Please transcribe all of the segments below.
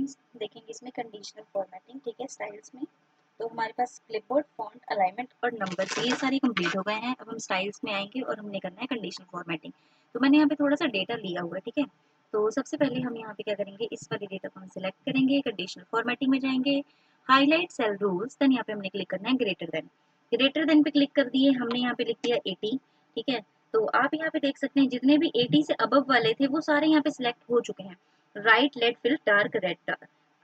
हम देखेंगे इसमें कंडीशनल फॉर्मेटिंग, ठीक है, स्टाइल्स में। तो हमारे पास क्लिपबोर्ड, फॉन्ट, अलाइनमेंट और नंबर्स ये सारे कंप्लीट हो गए हैं। अब हम स्टाइल्स में आएंगे और हमने करना है कंडीशनल फॉर्मेटिंग। तो मैंने यहाँ पे थोड़ा सा डेटा लिया हुआ है, ठीक है। तो सबसे पहले हम यहाँ पे क्या करेंगे, इस वाले डेटा को हम सिलेक्ट करेंगे, कंडीशनल फॉर्मेटिंग में जाएंगे, हाईलाइट सेल रूल्स, देन यहाँ पे हमने क्लिक करना है ग्रेटर देन पे क्लिक कर दिए, हमने यहाँ पे लिख दिया 80, ठीक है। तो आप यहाँ पे देख सकते हैं जितने भी 80 से अबव वाले थे वो सारे यहाँ पे सिलेक्ट हो चुके हैं। Right let fill dark red,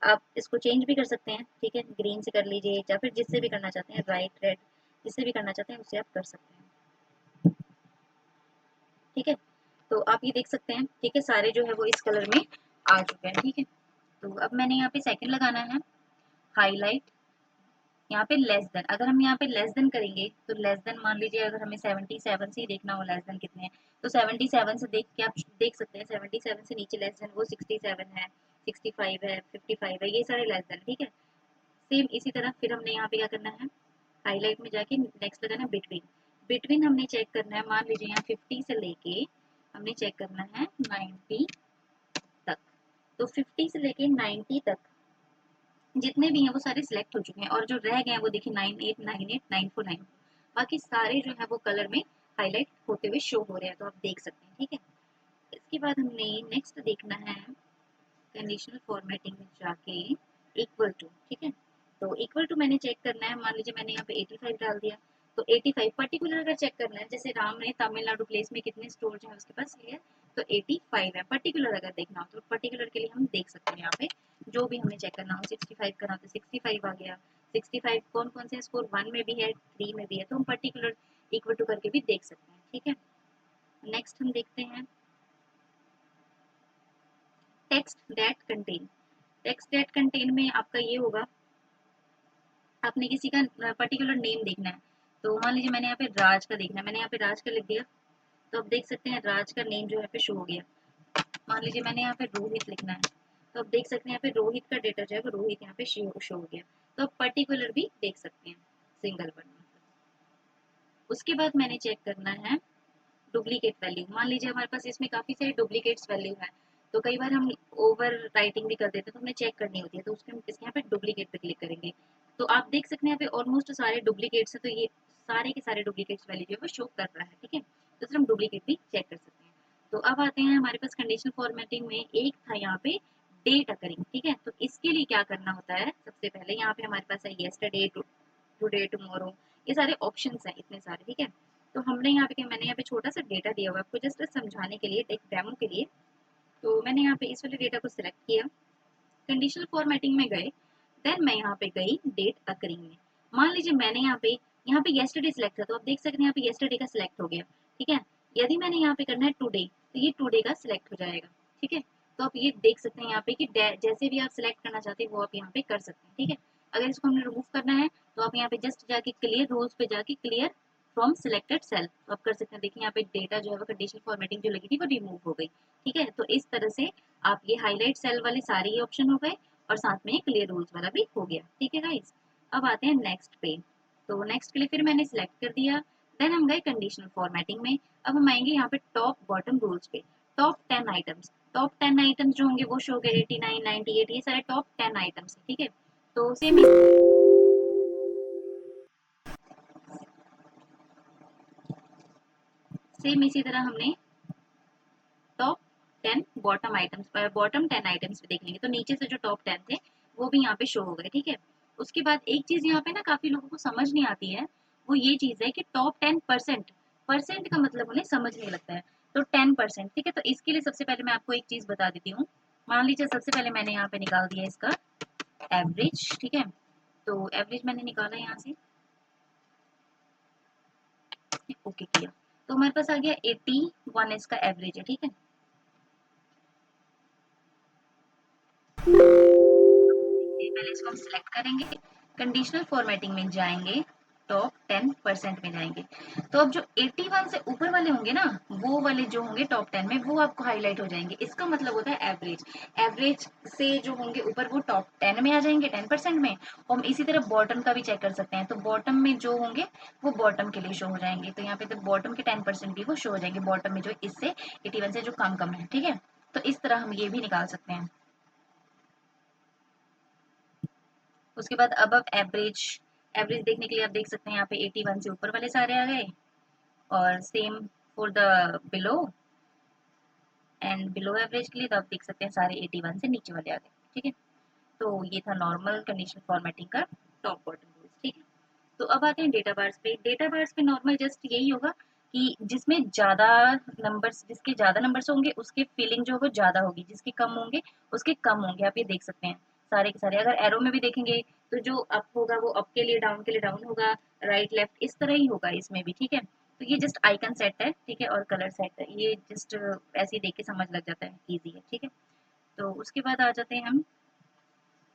आप इसको चेंज भी कर सकते हैं, ठीक है, ग्रीन से कर लीजिए या फिर जिससे भी करना चाहते हैं, राइट रेड, जिससे भी करना चाहते हैं उससे आप कर सकते हैं, ठीक है। तो आप ये देख सकते हैं, ठीक है, सारे जो है वो इस कलर में आ चुके हैं, ठीक है। तो अब मैंने यहाँ पे सेकंड लगाना है, हाईलाइट, यहाँ पे लेस देन, अगर हम यहाँ पे लेस देन करेंगे तो लेस देन मान लीजिए अगर हमें 77 से ही देखना हो लेस देन कितने हैं, तो 77 से देख के आप देख सकते हैं 77 से नीचे लेस देन वो 67 है, 65 है, 55 है, ये सारे लेस देन, ठीक है। सेम इसी तरह फिर हमने यहाँ पे क्या करना है, हाईलाइट में जाके नेक्स्ट लगाना है बिटवीन। बिटवीन हमने चेक करना है, मान लीजिए यहाँ 50 से लेके हमने चेक करना है 90 तक। तो 50 से लेके 90 तक जितने भी हैं वो सारे सिलेक्ट हो चुके हैं, और जो रह गए हैं वो देखिए 9898 949, बाकी सारे जो है वो कलर में हाईलाइट होते हुए शो हो रहे हैं, तो आप देख सकते हैं, ठीक है। इसके बाद हमने नेक्स्ट देखना है कंडीशनल फॉर्मेटिंग में जाके इक्वल टू, ठीक है। तो इक्वल टू मैंने चेक करना है, मान लीजिए मैंने यहाँ पे 85 डाल दिया, तो 85 पर्टिकुलर अगर चेक करना है, जैसे राम ने तमिलनाडु प्लेस में कितने स्टोर हैं उसके पास लिया, तो 85 है। पर्टिकुलर अगर देखना हो तो पर्टिकुलर के लिए हम देख सकते हैं यहाँ पे जो भी हमें चेक करना हो, 65 करना हो तो 65 आ गया। 65 कौन कौन से स्कोर 1 में भी है, 3 में भी है, तो हम पर्टिकुलर इक्वल टू करके भी देख सकते हैं, ठीक है। नेक्स्ट हम देखते हैं text that contain. Text that contain में आपका ये होगा, आपने किसी का पर्टिकुलर नेम देखना है, तो मान लीजिए मैंने यहाँ पे राज का देखना है, मैंने यहाँ पे राज का लिख दिया, तो आप देख सकते हैं राज का नेम जो है पे शो हो गया। मान लीजिए मैंने यहाँ पे रोहित लिखना है, तो आप देख सकते हैं यहाँ पे रोहित का डेटा जो है वो रोहित यहाँ पे शो हो गया, तो आप पर्टिकुलर भी देख सकते हैं सिंगल वर्ड में। उसके बाद मैंने चेक करना है डुप्लीकेट वैल्यू। मान लीजिए हमारे पास इसमें काफी सारी डुप्लीकेट्स वैल्यू है, तो कई बार हम ओवर राइटिंग भी कर देते हैं, तो हमें चेक करनी होती है, तो उसके हम इसके यहाँ पे डुप्लीकेट पे क्लिक करेंगे, तो आप देख सकते हैं यहाँ पे ऑलमोस्ट सारे डुप्लीकेट्स है, तो ये सारे के सारे डुप्लीकेट्स वैल्यू जो है वो शो कर रहा है, ठीक है। तो फिर हम डुप्लीकेट भी चेक कर सकते हैं। तो अब आते हैं हमारे पास कंडीशनल फॉर्मेटिंग में एक था यहाँ पे डेट अकरिंग, ठीक है। तो इसके लिए क्या करना होता है, सबसे पहले यहाँ पे हमारे पास है येस्टरडे, टुडे, टुमारो, ये सारे ऑप्शंस हैं इतने सारे, ठीक है। तो हमने यहाँ पे मैंने यहाँ पे छोटा सा डेटा दिया हुआ है आपको जस्ट समझाने के लिए, एक डेमो के लिए। तो मैंने यहाँ पे इस वाले डेटा को सिलेक्ट किया, कंडीशनल फॉर्मेटिंग में गए, देन मैं यहाँ पे गई डेट अकरिंग में। मान लीजिए मैंने यहाँ पे येस्टरडे सिलेक्ट था, तो आप देख सकते हैं यहाँ पे येस्टरडे का सिलेक्ट हो गया, ठीक है। यदि मैंने यहाँ पे करना है टुडे, तो ये टुडे का सिलेक्ट हो जाएगा, ठीक है। तो आप ये देख सकते हैं यहाँ पे कि जैसे भी आप सिलेक्ट करना चाहते हैं वो आप यहाँ पे कर सकते हैं, ठीक है। अगर इसको हमने रिमूव करना है तो आप यहाँ पे जस्ट जाके क्लियर रोज पे जाके क्लियर फ्रॉम सिलेक्टेड सेल आप कर सकते हैं। देखिए यहाँ पे डेटा जो है वो कंडीशनल फॉर्मेटिंग जो लगी थी वो रिमूव हो गई, ठीक है। तो इस तरह से आप ये हाईलाइट सेल वाले सारे ही ऑप्शन हो गए और साथ में क्लियर रूल्स वाला भी हो गया, ठीक है गाइस। अब आते हैं नेक्स्ट पे, तो नेक्स्ट के लिए फिर मैंने सिलेक्ट कर दिया, देन हम गए कंडीशनल फॉर्मेटिंग में। अब हम आएंगे यहाँ पे टॉप बॉटम रूल्स पे, टॉप 10 आइटम्स, टॉप 10 आइटम्स जो होंगे वो शो हो गए 89 98, ये सारे टॉप 10 आइटम्स, ठीक है। तो सेम इसी तरह हमने top 10 bottom items, bottom 10 items भी देख लेंगे, तो नीचे से जो टॉप 10 थे वो भी यहाँ पे शो हो गए, ठीक है। उसके बाद एक चीज यहाँ पे ना काफी लोगों को समझ नहीं आती है, वो ये चीज है कि टॉप 10%, परसेंट का मतलब उन्हें समझ नहीं लगता है, तो 10%, ठीक है। तो इसके लिए सबसे पहले मैं आपको एक चीज बता देती हूँ। मान लीजिए सबसे पहले मैंने यहाँ पे निकाल दिया इसका एवरेज, ठीक है। तो एवरेज मैंने निकाला यहाँ से, ओके किया, तो हमारे पास आ गया 81 इसका एवरेज है, ठीक है। पहले इसको हम सिलेक्ट करेंगे, कंडीशनल फॉर्मेटिंग में जाएंगे, टॉप 10% में जाएंगे, तो अब जो 81 से ऊपर वाले होंगे ना, वो वाले जो होंगे टॉप 10 में वो आपको हाईलाइट हो जाएंगे, इसका मतलब होता है एवरेज। एवरेज से जो होंगे ऊपर वो टॉप 10 में आ जाएंगे 10% में। और हम इसी तरह बॉटम का भी चेक कर सकते हैं, तो बॉटम में जो होंगे वो बॉटम के लिए शो हो जाएंगे, तो यहाँ पे तो बॉटम के 10% भी वो शो हो जाएंगे बॉटम में जो इससे 81 से जो कम कम है, ठीक है। तो इस तरह हम ये भी निकाल सकते हैं। उसके बाद अब एवरेज, एवरेज देखने के लिए आप देख सकते हैं यहाँ पे 81 से ऊपर वाले सारे आ गए, और same for the below and below average के लिए तो आप देख सकते हैं सारे 81 से नीचे वाले आ गए। ठीक है, तो ये था नॉर्मल कंडीशनल फॉर्मेटिंग का टॉप बॉटम रूल्स। ठीक है, तो अब आते हैं डेटा बार्स पे। डेटा बार्स पे नॉर्मल जस्ट यही होगा कि जिसमें ज्यादा नंबर्स, जिसके ज्यादा नंबर्स होंगे उसके फीलिंग जो है वो ज्यादा होगी, जिसके कम होंगे उसके कम होंगे। आप ये देख सकते हैं सारे के सारे। अगर एरो में भी देखेंगे तो जो अप होगा वो अप के लिए डाउन होगा, राइट लेफ्ट इस तरह ही होगा इसमें भी। ठीक है, तो ये जस्ट आइकन सेट है, ठीक है, और कलर सेट है, ये जस्ट ऐसे ही देख के समझ लग जाता है, इजी है। ठीक है, तो उसके बाद आ जाते हैं हम,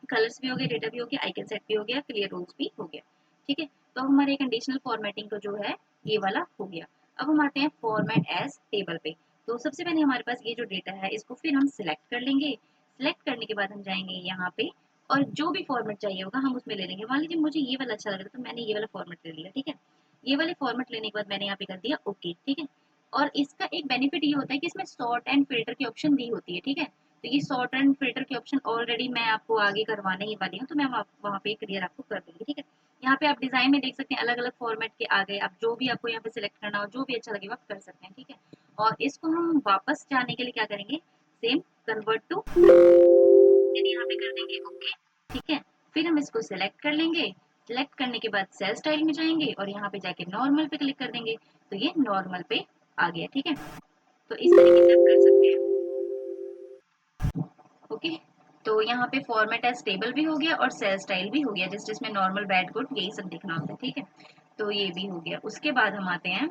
कलर्स भी हो गए, डेटा भी हो गया, आइकन सेट भी हो गया, क्लियर रोज भी हो गया। ठीक है, तो हमारे कंडीशनल फॉर्मेटिंग का जो है ये वाला हो गया। अब हम आते हैं फॉर्मेट एज टेबल पे। तो सबसे पहले हमारे पास ये जो डेटा है इसको फिर हम सिलेक्ट कर लेंगे। सिलेक्ट करने के बाद हम जाएंगे यहाँ पे, और जो भी फॉर्मेट चाहिए होगा हम उसमें ले लेंगे। मान लीजिए मुझे ये वाला अच्छा लग रहा था तो मैंने ये वाला फॉर्मेट ले लिया। ठीक है, ये वाले फॉर्मेट लेने के बाद मैंने यहाँ पे कर दिया ओके। ठीक है, और इसका एक बेनिफिट ये होता है कि इसमें सॉर्ट एंड फिल्टर की ऑप्शन दी होती है। ठीक है, तो ये सॉर्ट एंड फिल्टर की ऑप्शन ऑलरेडी मैं आपको आगे करवाने ही वाली हूँ, तो मैं वहाँ पे क्लियर आपको कर दूंगी। ठीक है, यहाँ पे आप डिजाइन में देख सकते हैं अलग अलग फॉर्मेट के आ गए। आप जो भी आपको यहाँ पे सिलेक्ट करना हो, जो भी अच्छा लगे आप कर सकते हैं। ठीक है, और इसको हम वापस जाने के लिए क्या करेंगे, सेम कन्वर्ट टू यहाँ पे कर देंगे ओके। ठीक है, फिर हम इसको सिलेक्ट कर लेंगे। सिलेक्ट करने के बाद सेल स्टाइल में जाएंगे और यहाँ पे जाके नॉर्मल पे क्लिक कर देंगे, तो ये नॉर्मल पे आ गया। ठीक है, तो इस तरीके से आप कर सकते हैं। ओके, तो यहाँ पे फॉर्मेट एज टेबल भी हो गया और सेल स्टाइल भी हो गया, जिस जिसमें नॉर्मल बैड गुड यही सब दिखना होता है। ठीक है, तो ये भी हो गया। उसके बाद हम आते हैं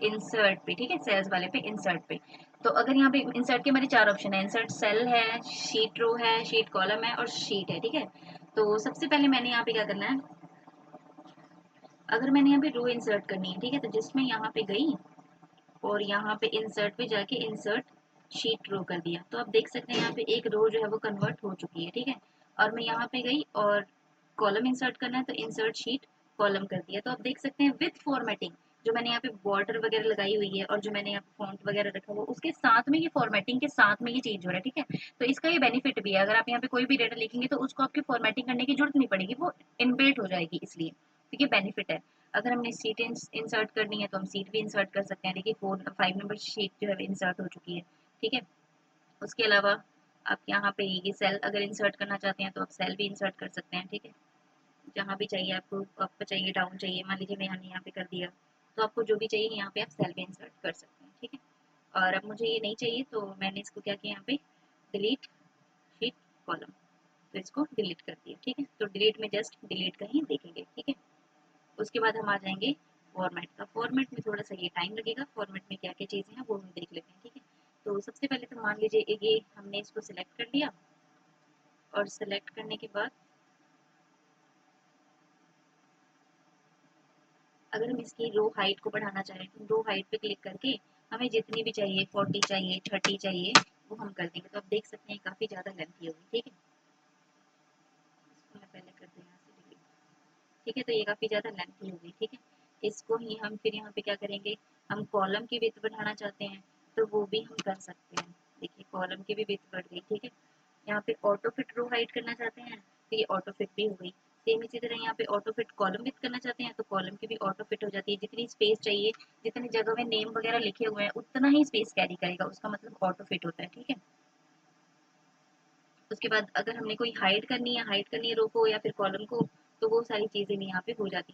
इंसर्ट पे। ठीक है, सेल्स वाले पे, इंसर्ट पे। तो अगर यहाँ पे इंसर्ट के हमारे चार ऑप्शन है, इंसर्ट सेल है, शीट रो है, शीट कॉलम है और शीट है। ठीक है, तो सबसे पहले मैंने यहाँ पे क्या करना है, अगर मैंने यहाँ पे रो इंसर्ट करनी है, ठीक है, तो जिसमें यहाँ पे गई और यहाँ पे इंसर्ट पे जाके इंसर्ट शीट रो कर दिया, तो आप देख सकते हैं यहाँ पे एक रो जो है वो कन्वर्ट हो चुकी है। ठीक है, और मैं यहाँ पे गई और कॉलम इंसर्ट करना है तो इंसर्ट शीट कॉलम कर दिया, तो आप देख सकते हैं विथ फॉर्मेटिंग जो मैंने यहाँ पे बॉर्डर वगैरह लगाई हुई है और जो मैंने यहाँ पे फॉन्ट वगैरह रखा हुआ उसके साथ में ये फॉर्मेटिंग के साथ में ये चेंज हो रहा है। ठीक है, तो इसका ये बेनिफिट भी है, अगर आप यहाँ पे कोई भी डेटा लिखेंगे तो उसको आपकी फॉर्मेटिंग करने की जरूरत नहीं पड़ेगी, वो इनबिल्ट हो जाएगी, इसलिए तो ये बेनिफिट है। अगर हमने सीट इंसर्ट करनी है तो हम सीट भी इंसर्ट कर सकते हैं। देखिए 5 नंबर शीट जो है इंसर्ट हो चुकी है। ठीक है, उसके अलावा आप यहाँ पे ये सेल अगर इंसर्ट करना चाहते हैं तो आप सेल भी इंसर्ट कर सकते हैं। ठीक है, जहाँ भी चाहिए आपको, आपको चाहिए डाउन चाहिए, मान लीजिए मैंने यहाँ पे कर दिया, तो आपको जो भी चाहिए यहाँ पे आप सेल भी इंसर्ट कर सकते हैं। ठीक है, और अब मुझे ये नहीं चाहिए तो मैंने इसको क्या किया, यहाँ पे डिलीट शीट कॉलम, तो इसको डिलीट कर दिया। ठीक है, तो डिलीट में जस्ट डिलीट का ही देखेंगे। ठीक है, उसके बाद हम आ जाएंगे फॉर्मेट का। फॉर्मेट में थोड़ा सा ये टाइम लगेगा, फॉर्मेट में क्या क्या चीज़ें हैं वो हम देख लेते हैं। ठीक है, तो सबसे पहले तो मान लीजिए ये हमने इसको सिलेक्ट कर लिया, और सिलेक्ट करने के बाद अगर हम इसकी रो हाइट को बढ़ाना चाहें तो रो हाइट पे क्लिक करके हमें जितनी भी चाहिए, 40 चाहिए, 30 चाहिए, वो हम कर देंगे। तो आप देख सकते हैं काफ़ी ज़्यादा लेंथी होगी। ठीक है, इसको मैं पहले कर दूँ यहाँ से डिलीट। ठीक है, तो ये काफ़ी ज़्यादा लेंथी हो गई। ठीक है, इसको ही हम फिर यहाँ पे क्या करेंगे, हम कॉलम की विड्थ बढ़ाना चाहते हैं तो वो भी हम कर सकते हैं। देखिए कॉलम की भी विड्थ बढ़ गई। ठीक है, यहाँ पे ऑटो फिट रो हाइड करना चाहते हैं तो ये ऑटो फिट भी हो गई। सेम इसी तरह यहाँ पे ऑटो फिट कॉलम विथ करना चाहते हैं तो कॉलम की भी ऑटो फिट हो जाती है। जितनी स्पेस चाहिए, जितनी जगह में नेम वगैरह लिखे हुए हैं उतना ही स्पेस कैरी करेगा, उसका मतलब ऑटो फिट होता है। ठीक है, उसके बाद अगर हमने कोई हाइड करनी है रो को या फिर कॉलम को, तो वो सारी चीजें भी यहाँ पे हो जाती है।